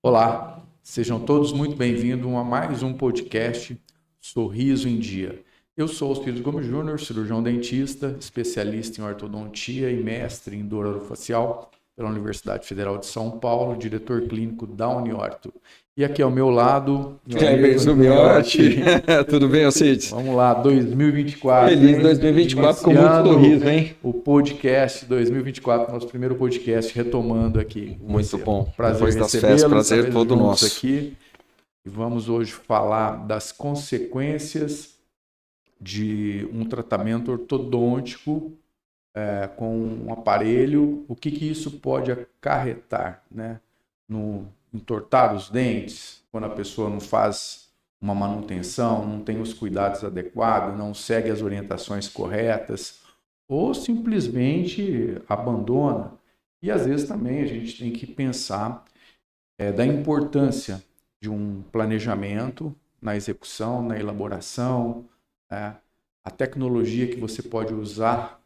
Olá, sejam todos muito bem-vindos a mais um podcast Sorriso em Dia. Eu sou Alcides Gomes Júnior, cirurgião dentista, especialista em ortodontia e mestre em dor orofacial pela Universidade Federal de São Paulo, diretor clínico da Uniorto. E aqui ao meu lado, Kleber Zumiotti. Tudo bem, Alcides? Vamos lá, 2024. Feliz 2024 com muito sorriso, hein? O podcast 2024, nosso primeiro podcast, retomando aqui. Muito bom. Prazer depois das festas, prazer todo nosso. Aqui. E vamos hoje falar das consequências de um tratamento ortodôntico com um aparelho, o que isso pode acarretar, né? No entortar os dentes, quando a pessoa não faz uma manutenção, não tem os cuidados adequados, não segue as orientações corretas, ou simplesmente abandona. E às vezes também a gente tem que pensar da importância de um planejamento na execução, na elaboração, a tecnologia que você pode usar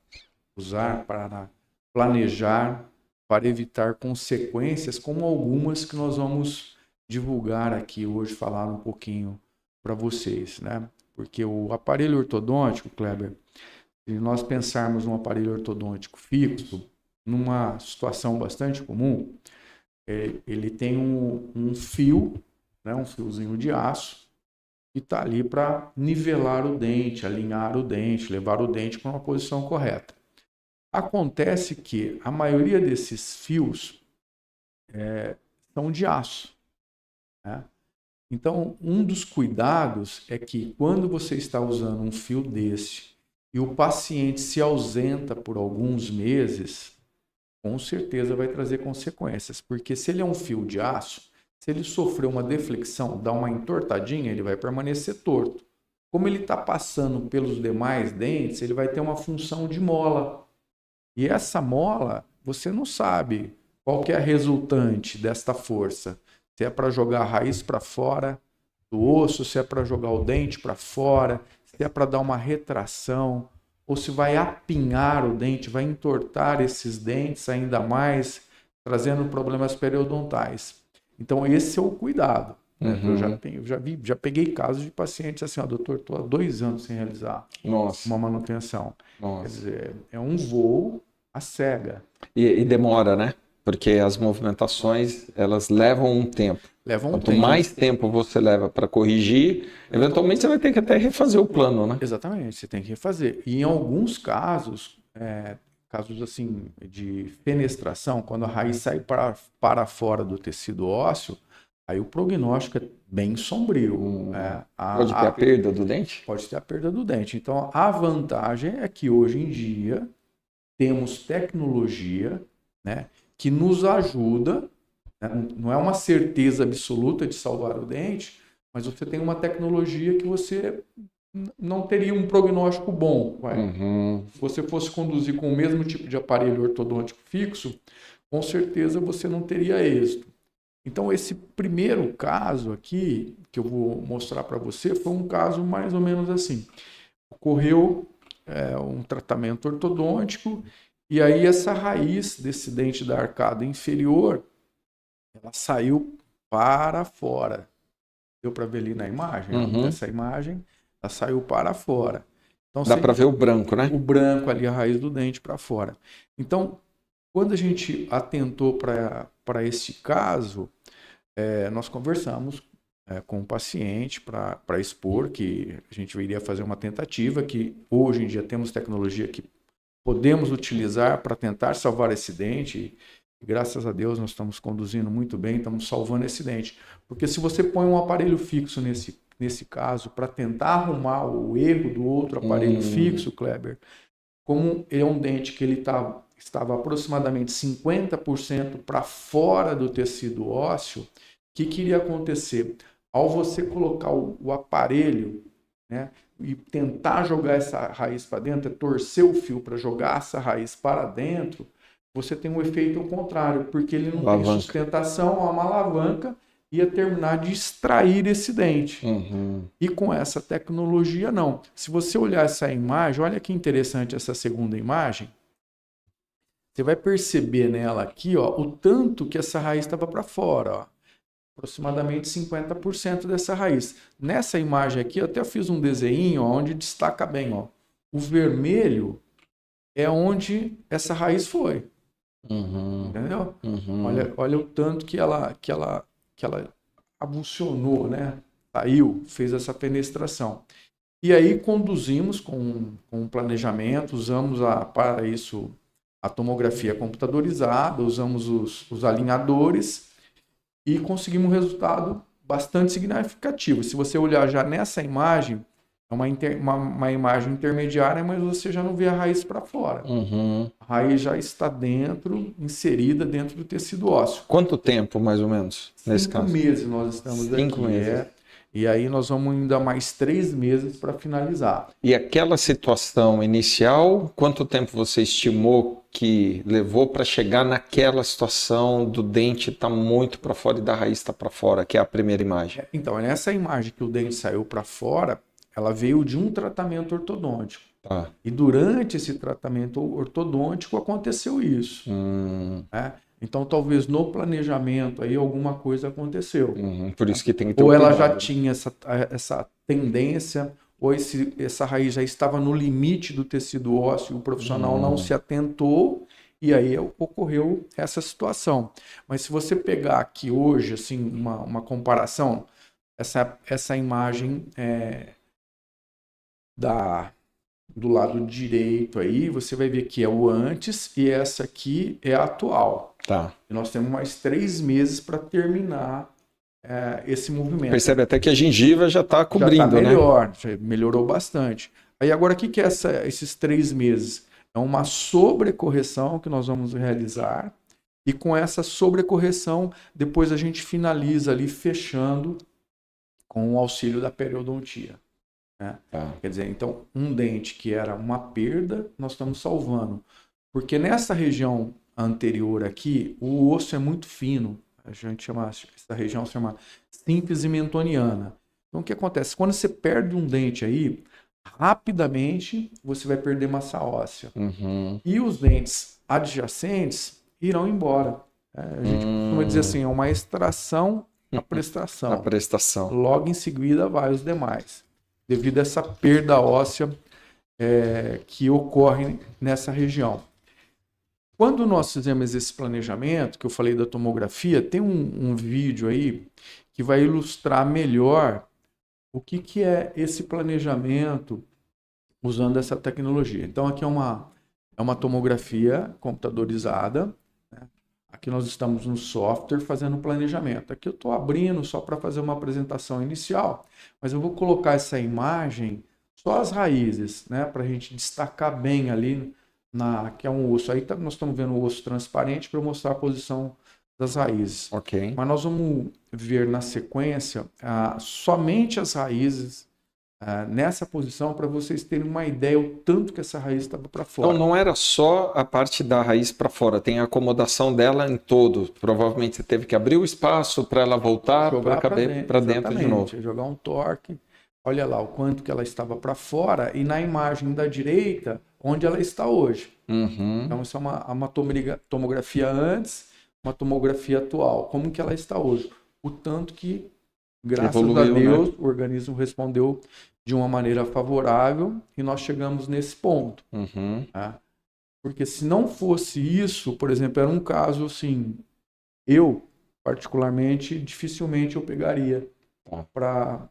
para planejar, para evitar consequências como algumas que nós vamos divulgar aqui hoje, falar um pouquinho para vocês, né? Porque o aparelho ortodôntico, Kleber, se nós pensarmos num aparelho ortodôntico fixo, numa situação bastante comum, ele tem um fio, né, um fiozinho de aço, que está ali para nivelar o dente, alinhar o dente, levar o dente para uma posição correta. Acontece que a maioria desses fios são de aço, né? Então, um dos cuidados é que quando você está usando um fio desse e o paciente se ausenta por alguns meses, com certeza vai trazer consequências, porque se ele é um fio de aço, se ele sofrer uma deflexão, dar uma entortadinha, ele vai permanecer torto. Como ele está passando pelos demais dentes, ele vai ter uma função de mola. E essa mola, você não sabe qual que é a resultante desta força. Se é para jogar a raiz para fora do osso, se é para jogar o dente para fora, se é para dar uma retração, ou se vai apinhar o dente, vai entortar esses dentes ainda mais, trazendo problemas periodontais. Então, esse é o cuidado. Né? Eu já peguei casos de pacientes assim, doutor, estou há 2 anos sem realizar uma manutenção. Quer dizer, é um voo à cega. E demora, né? Porque as movimentações, elas levam um tempo. Quanto mais tempo você leva para corrigir, eventualmente você vai ter que até refazer o plano, né? Exatamente, você tem que refazer. E em alguns casos, casos assim de fenestração, quando a raiz sai para fora do tecido ósseo, aí o prognóstico é bem sombrio. Pode ter a perda do dente? Pode ter a perda do dente. Então, a vantagem é que hoje em dia temos tecnologia, né, que nos ajuda, né, não é uma certeza absoluta de salvar o dente, mas você tem uma tecnologia que você não teria um prognóstico bom. Se você fosse conduzir com o mesmo tipo de aparelho ortodôntico fixo, com certeza você não teria êxito. Então, esse primeiro caso aqui, que eu vou mostrar para você, foi um caso mais ou menos assim. Ocorreu um tratamento ortodôntico e aí essa raiz desse dente da arcada inferior, ela saiu para fora. Deu para ver ali na imagem? Essa imagem, ela saiu para fora. Então, dá para ver o branco, né? O branco ali, a raiz do dente para fora. Então, quando a gente atentou para esse caso, nós conversamos com o paciente para expor que a gente iria fazer uma tentativa, que hoje em dia temos tecnologia que podemos utilizar para tentar salvar esse dente. E graças a Deus nós estamos conduzindo muito bem, estamos salvando esse dente. Porque se você põe um aparelho fixo nesse caso para tentar arrumar o erro do outro aparelho fixo, Kleber, como é um dente que ele estava aproximadamente 50% para fora do tecido ósseo, o que iria acontecer? Ao você colocar o aparelho, né, e tentar jogar essa raiz para dentro, torcer o fio para jogar essa raiz para dentro, você tem um efeito ao contrário, porque ele não tem sustentação, uma alavanca ia terminar de extrair esse dente. E com essa tecnologia, não. Se você olhar essa imagem, olha que interessante essa segunda imagem, você vai perceber nela aqui, ó, o tanto que essa raiz estava para fora. Ó. aproximadamente 50% dessa raiz. Nessa imagem aqui, eu até fiz um desenho onde destaca bem, ó. O vermelho é onde essa raiz foi. Entendeu? Olha o tanto que ela avulsionou, né? Saiu, fez essa fenestração. E aí conduzimos com um planejamento, usamos para isso a tomografia computadorizada, usamos os alinhadores e conseguimos um resultado bastante significativo. Se você olhar já nessa imagem, é uma imagem intermediária, mas você já não vê a raiz para fora. A raiz já está inserida dentro do tecido ósseo. Quanto tempo, mais ou menos, nesse caso? 5 meses nós estamos aqui. 5 meses. E aí nós vamos ainda mais 3 meses para finalizar. E aquela situação inicial, quanto tempo você estimou que levou para chegar naquela situação do dente estar muito para fora e da raiz estar para fora, que é a primeira imagem? Então, nessa imagem que o dente saiu para fora, ela veio de um tratamento ortodôntico. Tá. E durante esse tratamento ortodôntico aconteceu isso. Né? Então, talvez no planejamento aí alguma coisa aconteceu. Por isso que tem que ter ou ela já tinha essa tendência, ou essa raiz já estava no limite do tecido ósseo, o profissional não se atentou, e aí ocorreu essa situação. Mas se você pegar aqui hoje, assim, uma comparação, essa imagem do lado direito aí, você vai ver que é o antes e essa aqui é a atual. Tá. E nós temos mais 3 meses para terminar esse movimento. Percebe até que a gengiva já está cobrindo, já tá melhor, né? Já melhorou bastante. Aí agora, o que é esses 3 meses? É uma sobrecorreção que nós vamos realizar, e com essa sobrecorreção, depois a gente finaliza ali, fechando com o auxílio da periodontia. Né? Quer dizer, então, um dente que era uma perda, nós estamos salvando. Porque nessa região anterior aqui, o osso é muito fino. A gente chama, essa região se chama síntese mentoniana. Então, o que acontece? Quando você perde um dente aí, rapidamente você vai perder massa óssea. E os dentes adjacentes irão embora. A gente costuma dizer assim, é uma extração a prestação. A prestação. Logo em seguida vai os demais. Devido a essa perda óssea que ocorre nessa região. Quando nós fizemos esse planejamento, que eu falei da tomografia, tem um vídeo aí que vai ilustrar melhor o que é esse planejamento usando essa tecnologia. Então, aqui é uma tomografia computadorizada. Né? Aqui nós estamos no software fazendo o planejamento. Aqui eu estou abrindo só para fazer uma apresentação inicial, mas eu vou colocar essa imagem, só as raízes, né? Para a gente destacar bem ali, que é um osso. Aí nós estamos vendo o osso transparente para mostrar a posição das raízes. Ok. Mas nós vamos ver na sequência somente as raízes nessa posição, para vocês terem uma ideia o tanto que essa raiz estava para fora. Então não era só a parte da raiz para fora, tem a acomodação dela em todo. Provavelmente você teve que abrir o espaço para ela voltar para dentro de novo. Jogar um torque. Olha lá o quanto que ela estava para fora, e na imagem da direita, onde ela está hoje. Então isso é uma tomografia antes, uma tomografia atual. Como que ela está hoje? O tanto que, graças a Deus, né? O organismo respondeu de uma maneira favorável e nós chegamos nesse ponto. Tá? Porque se não fosse isso, por exemplo, era um caso assim, eu, particularmente, dificilmente eu pegaria para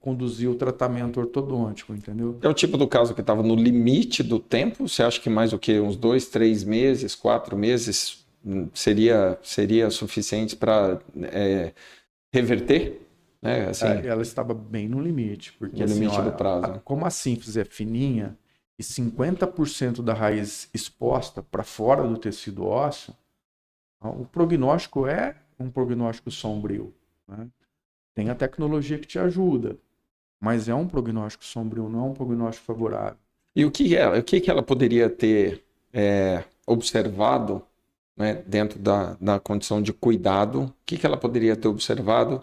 conduzir o tratamento ortodôntico, entendeu? É o tipo do caso que estava no limite do tempo? Você acha que mais o que? Uns 2, 3 meses, 4 meses seria suficiente para reverter? Né? Assim, ela estava bem no limite. Porque, no limite do prazo. Como a sínfise é fininha e 50% da raiz exposta para fora do tecido ósseo, o prognóstico é um prognóstico sombrio. Né? Tem a tecnologia que te ajuda, mas é um prognóstico sombrio, não é um prognóstico favorável. E o que ela poderia ter observado, né, dentro da condição de cuidado? O que ela poderia ter observado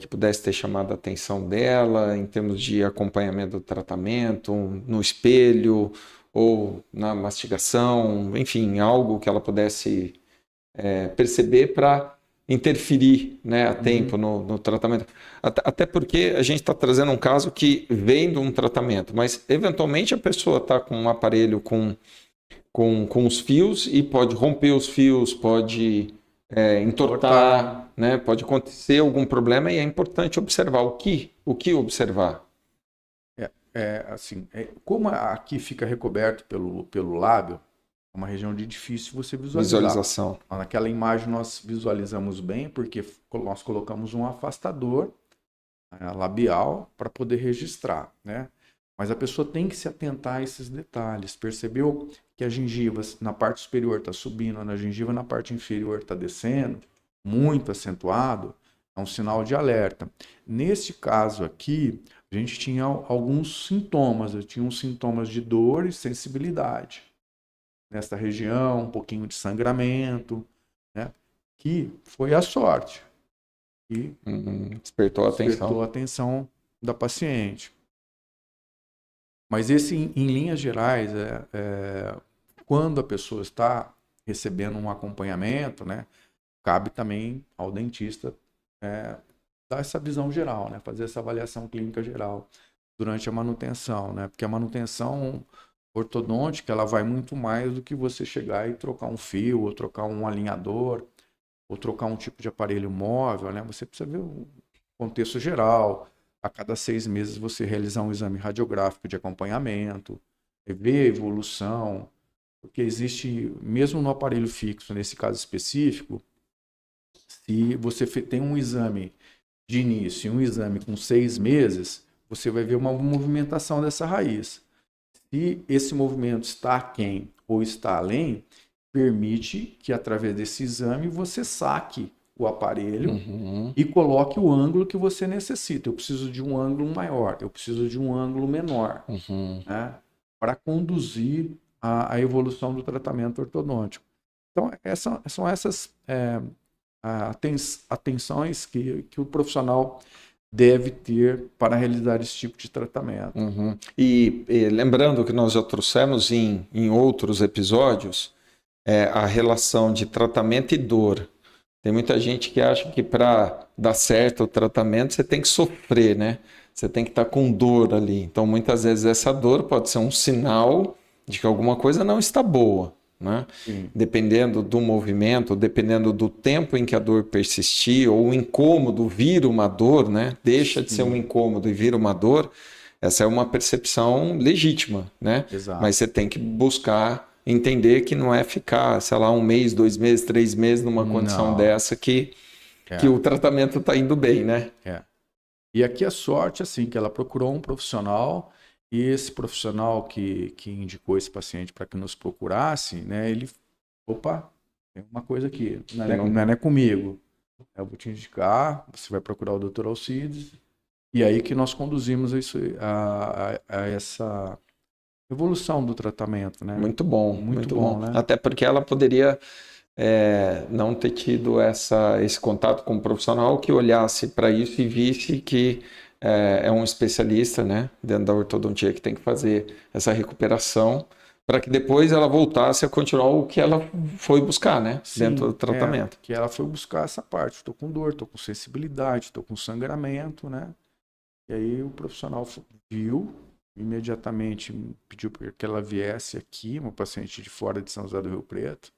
que pudesse ter chamado a atenção dela em termos de acompanhamento do tratamento, no espelho ou na mastigação, enfim, algo que ela pudesse perceber para interferir, né, a tempo no tratamento. Até porque a gente está trazendo um caso que vem de um tratamento, mas eventualmente a pessoa está com um aparelho com os fios e pode romper os fios, pode entortar, né, pode acontecer algum problema e é importante observar o que observar. Assim, como aqui fica recoberto pelo lábio, é uma região de difícil você Visualização. Naquela imagem nós visualizamos bem porque nós colocamos um afastador labial para poder registrar, né? Mas a pessoa tem que se atentar a esses detalhes. Percebeu que a gengiva na parte superior está subindo, a gengiva na parte inferior está descendo, muito acentuado, é um sinal de alerta. Nesse caso aqui, a gente tinha alguns sintomas. Eu tinha uns sintomas de dor e sensibilidade nesta região, um pouquinho de sangramento, né? Que foi a sorte. E despertou a atenção da paciente. Mas esse, em linhas gerais, quando a pessoa está recebendo um acompanhamento, né, cabe também ao dentista dar essa visão geral, né, fazer essa avaliação clínica geral durante a manutenção, né, porque a manutenção ortodôntica ela vai muito mais do que você chegar e trocar um fio, ou trocar um alinhador, ou trocar um tipo de aparelho móvel, né, você precisa ver o contexto geral. A cada 6 meses você realizar um exame radiográfico de acompanhamento, ver a evolução, porque existe, mesmo no aparelho fixo, nesse caso específico, se você tem um exame de início e um exame com 6 meses, você vai ver uma movimentação dessa raiz. Se esse movimento está aquém ou está além, permite que através desse exame você saque o aparelho e coloque o ângulo que você necessita. Eu preciso de um ângulo maior, eu preciso de um ângulo menor, né, para conduzir a evolução do tratamento ortodôntico. Então, são essas atenções que o profissional deve ter para realizar esse tipo de tratamento. E lembrando que nós já trouxemos em outros episódios a relação de tratamento e dor. Tem muita gente que acha que para dar certo o tratamento você tem que sofrer, né? Você tem que estar com dor ali. Então, muitas vezes essa dor pode ser um sinal de que alguma coisa não está boa, né? Dependendo do movimento, dependendo do tempo em que a dor persistir, ou o incômodo vira uma dor, né? Deixa de ser um incômodo e vira uma dor. Essa é uma percepção legítima, né? Exato. Mas você tem que buscar entender que não é ficar, sei lá, 1 mês, 2 meses, 3 meses numa condição dessa que o tratamento está indo bem, né? E aqui a sorte, assim, que ela procurou um profissional e esse profissional que indicou esse paciente para que nos procurasse, né, ele, tem uma coisa aqui, não é comigo. Eu vou te indicar, você vai procurar o Dr. Alcides, e aí que nós conduzimos isso, a essa evolução do tratamento, né? Muito bom, muito bom. Né? Até porque ela poderia não ter tido esse contato com um profissional que olhasse para isso e visse que é um especialista, né, dentro da ortodontia que tem que fazer essa recuperação para que depois ela voltasse a continuar o que ela foi buscar, né, dentro do tratamento. Que ela foi buscar essa parte. Estou com dor, estou com sensibilidade, estou com sangramento, né? E aí o profissional viu, imediatamente pediu para que ela viesse aqui, uma paciente de fora de São José do Rio Preto.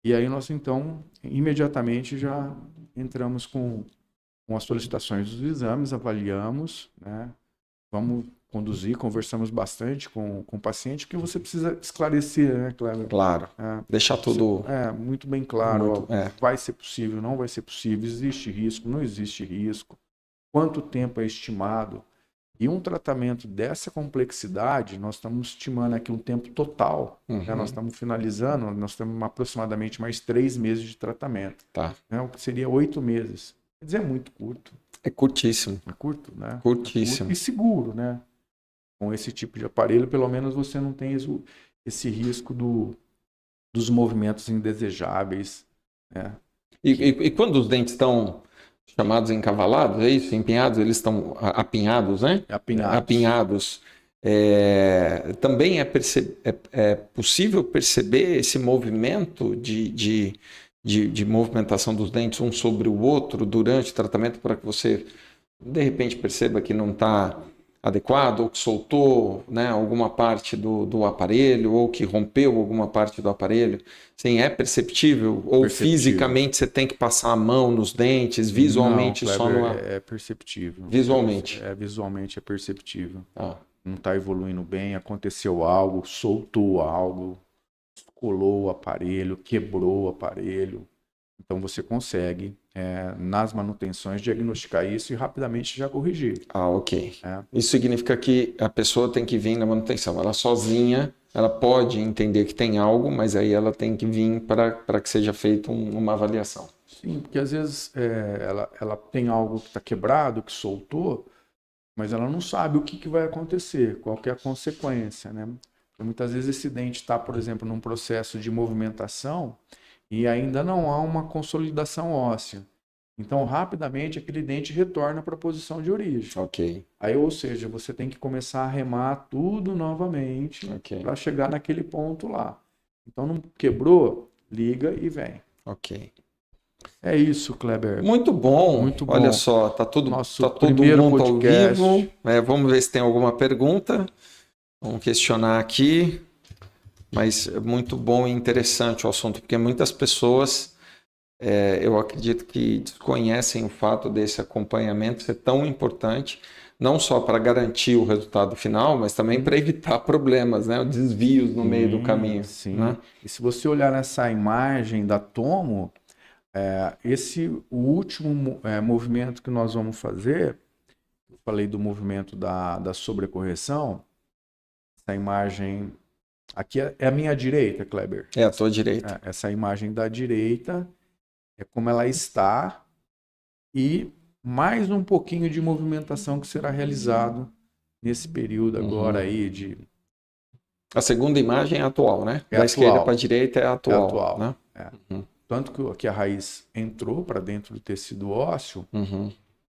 E aí nós, então, imediatamente já entramos com as solicitações dos exames, avaliamos, né? Vamos conduzir, conversamos bastante com o paciente, porque você precisa esclarecer, né, Cleber? Claro, deixar tudo... muito bem claro, vai ser possível, não vai ser possível, existe risco, não existe risco, quanto tempo é estimado. E um tratamento dessa complexidade, nós estamos estimando aqui um tempo total, né? Nós estamos finalizando, nós temos aproximadamente mais 3 meses de tratamento. Né? O que seria 8 meses. Quer dizer, é muito curto. É curtíssimo. É curto, né? Curtíssimo. E seguro, né? Com esse tipo de aparelho, pelo menos você não tem esse risco dos movimentos indesejáveis, né? E quando os dentes estão chamados encavalados, é isso? Empinhados, eles estão apinhados, né? Apinhados. Também é possível perceber esse movimento de de movimentação dos dentes um sobre o outro durante o tratamento para que você, de repente, perceba que não está adequado ou que soltou, né, alguma parte do aparelho ou que rompeu alguma parte do aparelho? Sim, é perceptível? Ou fisicamente você tem que passar a mão nos dentes, visualmente não, só Kleber, no... é perceptível. Visualmente? Visualmente é perceptível. Ah. Não está evoluindo bem, aconteceu algo, soltou algo, colou o aparelho, quebrou o aparelho. Então você consegue, nas manutenções, diagnosticar isso e rapidamente já corrigir. Ah, ok. Isso significa que a pessoa tem que vir na manutenção. Ela sozinha, ela pode entender que tem algo, mas aí ela tem que vir para que seja feita uma avaliação. Sim, porque às vezes ela tem algo que está quebrado, que soltou, mas ela não sabe o que vai acontecer, qual que é a consequência, né? Então, muitas vezes esse dente está, por exemplo, num processo de movimentação e ainda não há uma consolidação óssea. Então, rapidamente, aquele dente retorna para a posição de origem. Ok. Aí, ou seja, você tem que começar a remar tudo novamente para chegar naquele ponto lá. Então, não quebrou, liga e vem. Ok. É isso, Kleber. Muito bom. Muito bom. Olha só, tá todo primeiro mundo podcast. ao vivo. Vamos ver se tem alguma pergunta. Vamos questionar aqui. Mas é muito bom e interessante o assunto, porque muitas pessoas, eu acredito que desconhecem o fato desse acompanhamento ser tão importante, não só para garantir o resultado final, mas também para evitar problemas, né? Desvios no meio do caminho. Sim. Né? E se você olhar nessa imagem da tomo, o último movimento que nós vamos fazer, eu falei do movimento da sobrecorreção, essa imagem... Aqui é a minha direita, Kleber. É a tua direita. Essa imagem da direita é como ela está e mais um pouquinho de movimentação que será realizado nesse período agora aí de... A segunda imagem é atual, né? É da atual. Esquerda para a direita é atual. É atual. Né? Tanto que a raiz entrou para dentro do tecido ósseo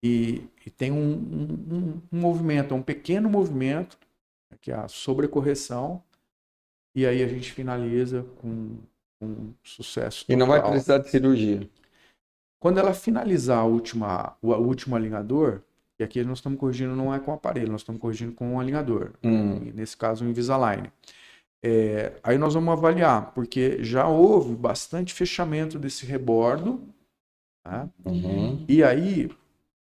e tem um movimento, um pequeno movimento, que é a sobrecorreção. E aí a gente finaliza com sucesso total. E não vai precisar de cirurgia. Quando ela finalizar o último alinhador, e aqui nós estamos corrigindo não é com o aparelho, nós estamos corrigindo com o alinhador. Nesse caso, o Invisalign. Aí nós vamos avaliar, porque já houve bastante fechamento desse rebordo. Tá? E aí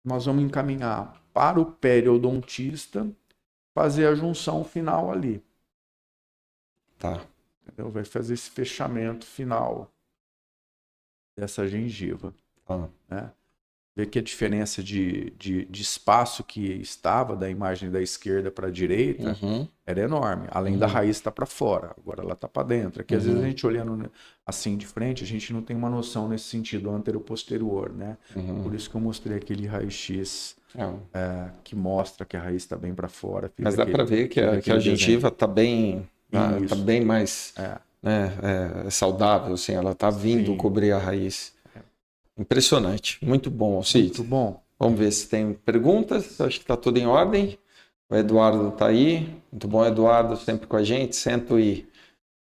nós vamos encaminhar para o periodontista fazer a junção final ali. Tá. Entendeu? Vai fazer esse fechamento final dessa gengiva. Né? Ver que a diferença de espaço que estava da imagem da esquerda para a direita era enorme. Além da raiz estar para fora, agora ela está para dentro. Aqui às vezes a gente olhando assim de frente, a gente não tem uma noção nesse sentido antero-posterior, né? Por isso que eu mostrei aquele raio-x que mostra que a raiz está bem para fora. Mas dá para ver que a gengiva está bem... Está bem mais saudável, assim, ela está vindo cobrir a raiz. Impressionante, muito bom, Alcides. Muito bom. Vamos ver se tem perguntas, acho que está tudo em ordem. O Eduardo está aí, muito bom, Eduardo, sempre com a gente,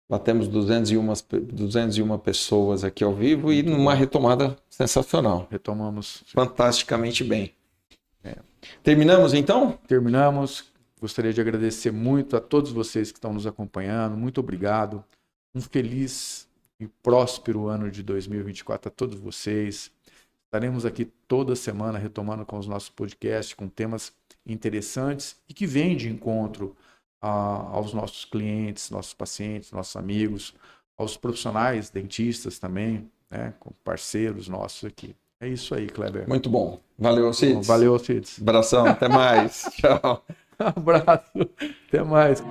batemos 201 pessoas aqui ao vivo e numa retomada sensacional. Retomamos. Fantasticamente bem. Terminamos então? Terminamos. Gostaria de agradecer muito a todos vocês que estão nos acompanhando. Muito obrigado. Um feliz e próspero ano de 2024 a todos vocês. Estaremos aqui toda semana retomando com os nossos podcasts, com temas interessantes e que vêm de encontro aos nossos clientes, nossos pacientes, nossos amigos, aos profissionais, dentistas também, né, com parceiros nossos aqui. É isso aí, Kleber. Muito bom. Valeu, Alcides. Valeu, Alcides. Abração, até mais. Tchau. Abraço, até mais.